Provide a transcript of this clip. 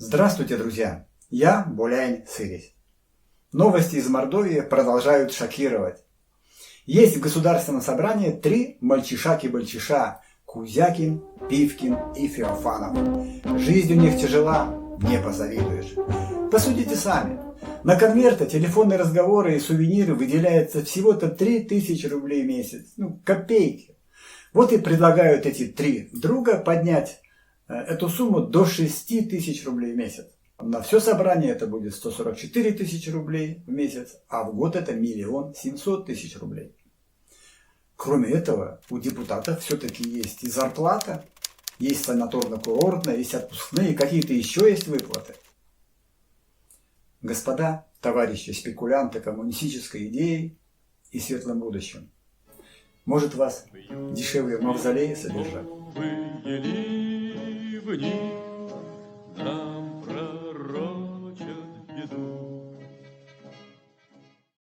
Здравствуйте, друзья! Я Болян Сыресь. Новости из Мордовии продолжают шокировать. Есть в Государственном собрании три мальчиша-кибальчиша – Кузякин, Пивкин и Феофанов. Жизнь у них тяжела, не позавидуешь. Посудите сами. На конверты, телефонные разговоры и сувениры выделяется всего-то 3000 рублей в месяц. Копейки. Вот и предлагают эти три друга поднять эту сумму до 6000 рублей в месяц. На все собрание это будет 144 тысячи рублей в месяц, а в год это 1 700 000 рублей. Кроме этого, у депутатов все-таки есть и зарплата, есть санаторно-курортная, есть отпускные, какие-то еще есть выплаты. Господа, товарищи спекулянты коммунистической идеей и светлым будущим, может вас дешевле в мавзолее содержать? В них на